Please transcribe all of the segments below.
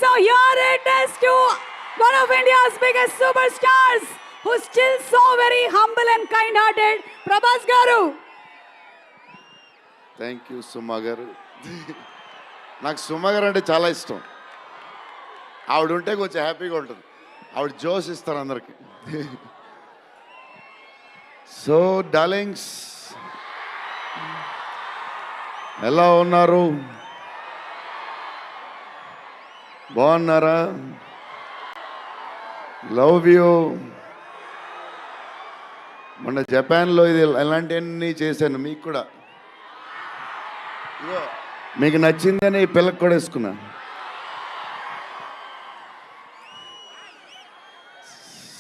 So here it is to one of India's biggest superstars who's still so very humble and kind-hearted, Prabhas Garu. Thank you Suma garu. నాకు సుమా గారు అంటే చాలా ఇష్టం. ఆవిడ ఉంటే కొంచెం హ్యాపీగా ఉంటుంది. ఆవిడ జోష్ ఇస్తారు అందరికి. సో డార్లింగ్స్, ఎలా ఉన్నారు? బాగున్నారా? Love you. మొన్న జపాన్లో ఇది ఎలాంటివన్నీ చేశాను మీకు కూడా. ఇగో మీకు నచ్చిందని ఈ పిల్లకి కూడా వేసుకున్నా.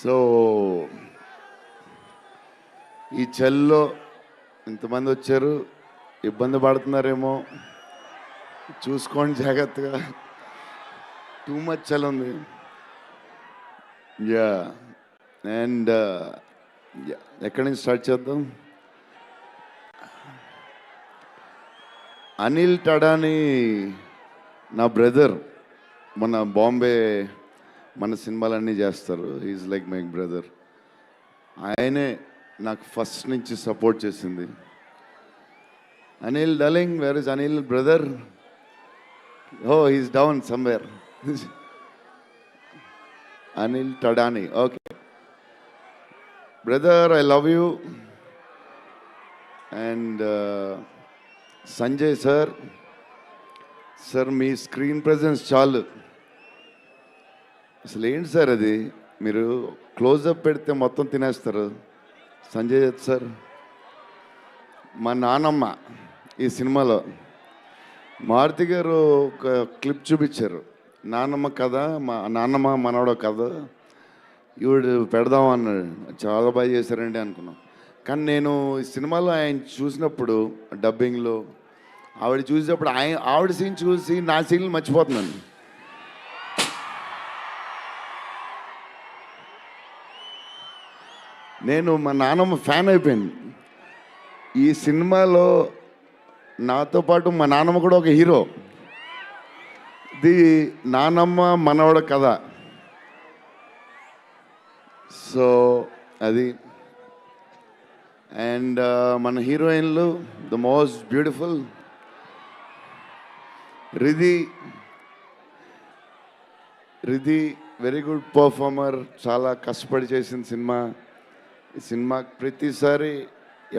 సో ఈ చలిలో ఇంతమంది వచ్చారు, ఇబ్బంది పడుతున్నారేమో, చూసుకోండి జాగ్రత్తగా. టూ మచ్ చలి ఉంది. యా అండ్ ఎక్కడి నుంచి స్టార్ట్ చేద్దాం? అనిల్ టడాని నా బ్రదర్. మన బాంబే మన సినిమాలన్నీ చేస్తారు. Is like my brother. ఆయనే నాకు ఫస్ట్ నుంచి సపోర్ట్ చేసింది. Anil darling, where is Anil brother? Oh he's down somewhere. Anil Thadani, okay brother, I love you. And Sanjay sir, sir మీ స్క్రీన్ ప్రెజెన్స్ చాలు. అసలు ఏంటి సార్ అది? మీరు క్లోజప్ పెడితే మొత్తం తినేస్తారు. సంజయ్ దత్ సార్, మా నానమ్మ ఈ సినిమాలో మారుతి గారు ఒక క్లిప్ చూపించారు. నానమ్మ కథ, మా నాన్నమ్మ మనవడో కథ ఈవిడ పెడదాం అన్నాడు. చాలా బాగా చేశారండి అనుకున్నాం. కానీ నేను ఈ సినిమాలో ఆయన చూసినప్పుడు డబ్బింగ్లో ఆవిడ చూసినప్పుడు ఆవిడ సీన్ చూసి నా సీన్లు మర్చిపోతున్నాను. నేను మా నాన్నమ్మ ఫ్యాన్ అయిపోయాను. ఈ సినిమాలో నాతో పాటు మా నాన్నమ్మ కూడా ఒక హీరో. ఇది నానమ్మ మనవడ కథ. సో అది. అండ్ మన హీరోయిన్లు the most beautiful Ridhi very good performer. చాలా కష్టపడి చేసిన సినిమా. ఈ సినిమాకి ప్రతిసారి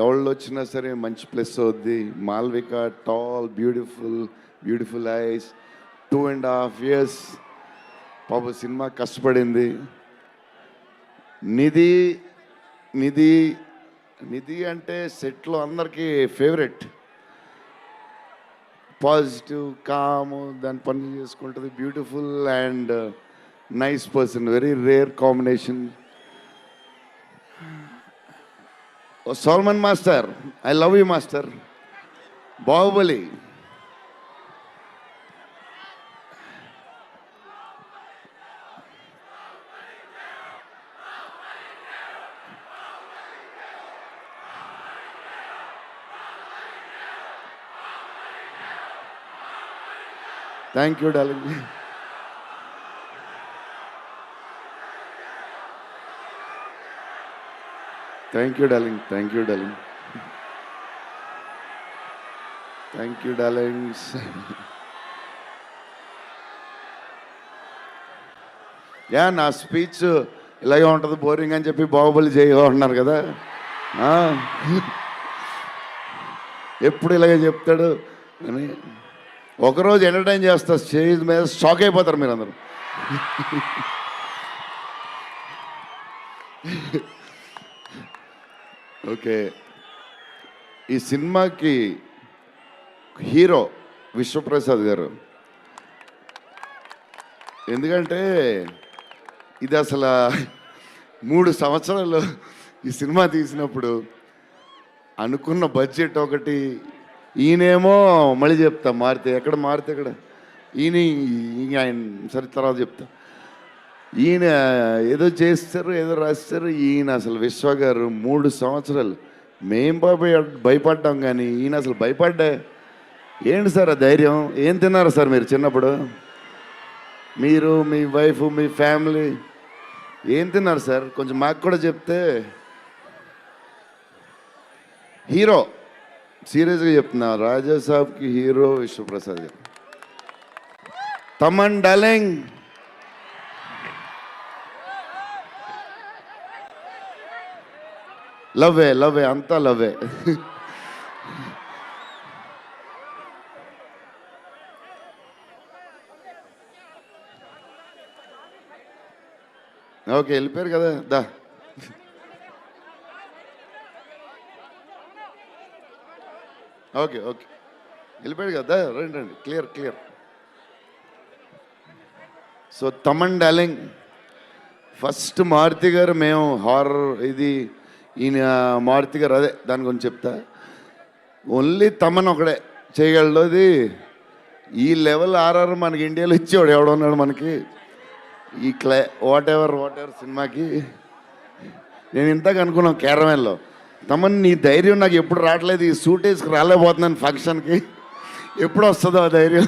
ఎవళ్ళు వచ్చినా సరే మంచి ప్లస్ అవుద్ది. Malvika tall, beautiful eyes, 2.5 years పాప సినిమా కష్టపడింది. నిధి అంటే సెట్లో అందరికీ ఫేవరెట్. పాజిటివ్, కామ్, దాని పని చేసుకుంటుంది. Beautiful and nice person. Very rare combination. Salman master, I love you master. Baahubali, thank you darling. Thank you darling. Thank you darling. Thank you darlings. Yeah, నా speech ఇలాగే ఉంటుంది బోరింగ్ అని చెప్పి బాహుబలి చేయగా ఉన్నారు కదా. ఎప్పుడు ఇలాగే చెప్తాడు అని ఒకరోజు ఎంటర్టైన్ చేస్తా. స్టేజ్ మీద షాక్ అయిపోతారు మీరు అందరూ. ఓకే, ఈ సినిమాకి హీరో విశ్వప్రసాద్ గారు. ఎందుకంటే ఇది అసలు 3 సంవత్సరాలు ఈ సినిమా తీసినప్పుడు అనుకున్న బడ్జెట్ ఒకటి. ఈయనేమో మళ్ళీ చెప్తా మారితే ఎక్కడ ఆయన సరే తర్వాత చెప్తా. ఈయన ఏదో చేస్తారు, ఏదో రాస్తారు. ఈయన అసలు విశ్వ గారు 3 సంవత్సరాలు మేం భయపడ్డాం, కానీ ఈయన అసలు భయపడ్డా. ఏంటి సార్ ఆ ధైర్యం? ఏం తిన్నారు సార్ మీరు చిన్నప్పుడు? మీరు మీ వైఫ్ మీ ఫ్యామిలీ ఏం తిన్నారు సార్? కొంచెం మాకు కూడా చెప్తే. హీరో సీరియస్గా చెప్తున్నా, రాజా సాబ్కి హీరో విశ్వప్రసాద్ గారు. తమన్ డార్లింగ్, లవ్వే లవ్వే అంతా లవ్వే. ఓకే వెళ్ళిపోయారు కదా, దా. ఓకే ఓకే వెళ్ళిపోయాడు కదా, రండి రండి, clear clear. So Thaman darling, first Maruthi garu మేము హారర్ ఇది ఈయన మారుతి గారు అదే దాని గురించి చెప్తా. ఓన్లీ తమన్ ఒకడే చేయగలడు. అది ఈ లెవెల్ ఆర్ఆర్ మనకి ఇండియాలో ఇచ్చేవాడు ఎవడున్నాడు మనకి ఈ వాట్ ఎవర్ సినిమాకి. నేను ఇంతకు అనుకున్నాను క్యారవాన్లో, తమన్ నీ ధైర్యం నాకు ఎప్పుడు రావట్లేదు, ఈ సూట్ వేసుకు రాలేకపోతున్నాను ఫంక్షన్కి, ఎప్పుడు వస్తుందో ఆ ధైర్యం.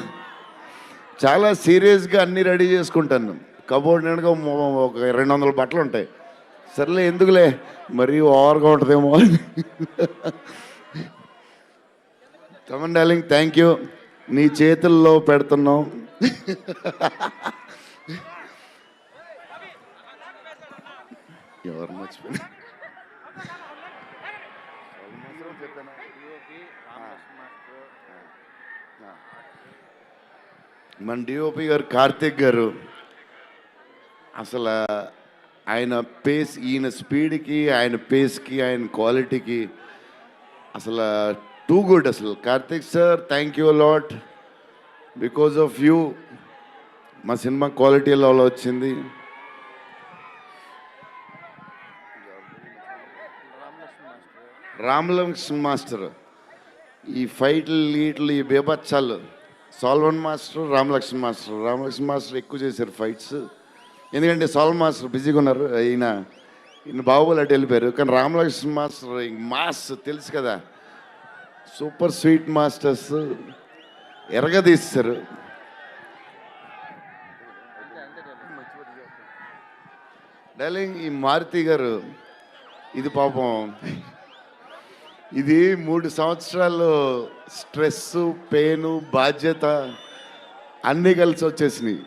చాలా సీరియస్గా అన్నీ రెడీ చేసుకుంటాను. కబోర్డ్ నిండుగా ఒక 200 బట్టలు ఉంటాయి. సర్లే ఎందుకులే మరీ ఓవర్గా ఉంటుందేమో. తమన్ డార్లింగ్ థ్యాంక్ యూ, నీ చేతుల్లో పెడుతున్నాం. ఎవరు మర్చిపోయినా మన డిఓపి గారు కార్తిక్ గారు, అసలు ఆయన పేస్, ఈయన స్పీడ్కి ఆయన పేస్కి ఆయన క్వాలిటీకి అసలు టూ గుడ్. అసలు Karthik sir thank you lot, because of you మా సినిమా క్వాలిటీలో వచ్చింది. రామలక్ష్మణ్ మాస్టర్ ఈ ఫైట్లు వీటిలు ఈ బేబచ్చాలు, సాల్వన్ మాస్టర్ రామలక్ష్మణ్ మాస్టర్ ఎక్కువ చేశారు ఫైట్స్. ఎందుకంటే సాల్వన్ మాస్టర్ బిజీగా ఉన్నారు, ఈయన బాహుబలి అటు వెళ్ళిపోయారు. కానీ రామలక్ష్మణ్ మాస్టర్ మాస్ తెలుసు కదా, సూపర్ స్వీట్ మాస్టర్స్ ఎరగదీస్తారు. డార్లింగ్ ఈ మారుతి గారు ఇది పాపం, ఇది 3 సంవత్సరాలు స్ట్రెస్, పెయిన్, బాధ్యత అన్నీ కలిసి వచ్చేసినాయి.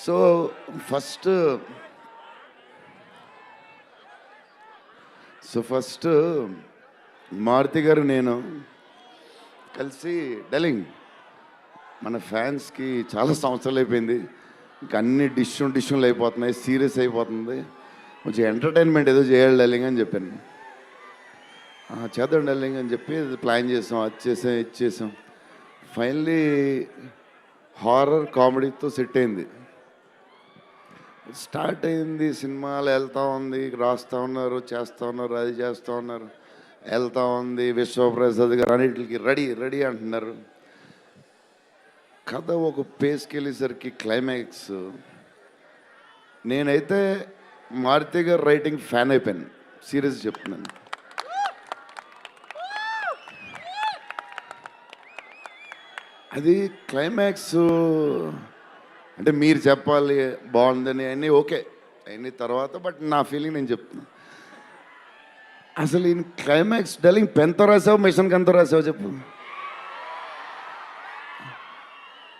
సో ఫస్ట్ మారుతి గారు నేను కలిసి, డార్లింగ్ మన ఫ్యాన్స్కి చాలా సంవత్సరాలు అయిపోయింది, ఇంకా అన్ని డిష్యూలు అయిపోతున్నాయి, సీరియస్ అయిపోతుంది, కొంచెం ఎంటర్టైన్మెంట్ ఏదో చేయాలి డార్లింగ్ అని చెప్పాను. చేద్దాం డార్లింగ్ అని చెప్పి ప్లాన్ చేసాం, అది చేసాం. ఫైనలీ హారర్ కామెడీతో సెట్ అయింది. స్టార్ట్ అయింది, సినిమాలు వెళ్తూ ఉంది, రాస్తూ ఉన్నారు, చేస్తూ ఉన్నారు, అది చేస్తూ ఉన్నారు, వెళ్తూ ఉంది. విశ్వప్రసాద్ గారు అన్నిటికి రెడీ అంటున్నారు. కథ ఒక పేస్కి వెళ్ళేసరికి క్లైమాక్స్, నేనైతే మారుతి గారు రైటింగ్ ఫ్యాన్ అయిపోయాను, సీరియస్ చెప్తున్నాను. అది క్లైమాక్స్ అంటే మీరు చెప్పాలి బాగుందని అన్నీ ఓకే అన్ని తర్వాత, బట్ నా ఫీలింగ్ నేను చెప్తున్నా. అసలు ఈ క్లైమాక్స్ డార్లింగ్ పెన్తో రాసావు మిషన్కి ఎంతో రాసావు చెప్పు.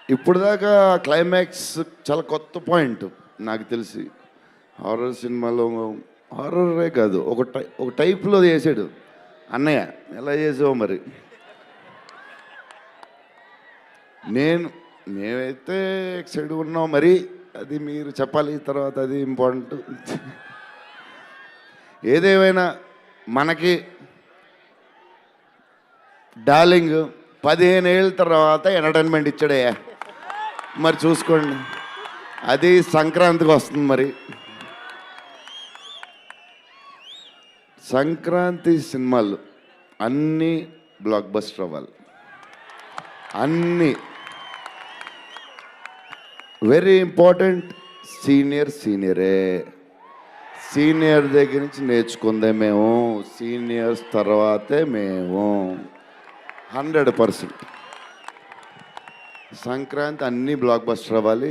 ఇప్పుడు దాకా క్లైమాక్స్ చాలా కొత్త పాయింట్ నాకు తెలిసి. హారర్ సినిమాలో హారరే కాదు, ఒక టైప్లో చేసాడు అన్నయ్య. ఎలా చేసావు మరి? మేమైతే ఎక్సైడ్గా ఉన్నాం, మరి అది మీరు చెప్పాలి తర్వాత, అది ఇంపార్టెంట్. ఏదేమైనా మనకి డార్లింగ్ 15 ఏళ్ళ తర్వాత ఎంటర్టైన్మెంట్ ఇచ్చాడయ్యా, మరి చూసుకోండి. అది సంక్రాంతికి వస్తుంది. మరి సంక్రాంతి సినిమాలు అన్నీ బ్లాక్ బస్టర్ అవ్వాలి, అన్నీ. Very important, సీనియరే. సీనియర్ దగ్గర నుంచి నేర్చుకుందే మేము, సీనియర్స్ తర్వాతే మేము 100%. సంక్రాంతి అన్ని బ్లాక్ బస్టర్ అవ్వాలి,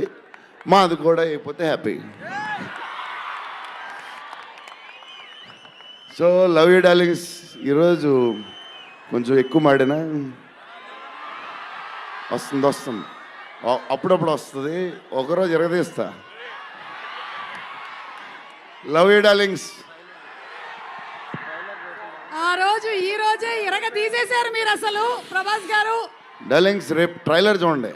మాది కూడా అయిపోతే happy. So love you darlings. ఈరోజు కొంచెం ఎక్కువ మాడినా వస్తుంది అప్పుడప్పుడు వస్తుంది, ఒకరోజు ఎరగదీస్తా. Love you darlings. ఆ రోజు ఈ రోజే ఇరగ తీసేశారు మీరు అసలు ప్రభాస్ గారు. డార్లింగ్స్ రేపు ట్రైలర్ చూడండి.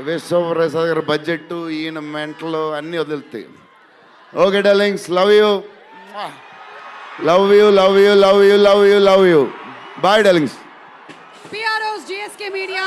విశ్వప్రసాద్ గారి బడ్జెట్, ఈయన మెంటలు అన్నీ వదులుతాయి. Okay darlings, love you love you love you love you love you love you. Bye darlings. PROs GSK Media.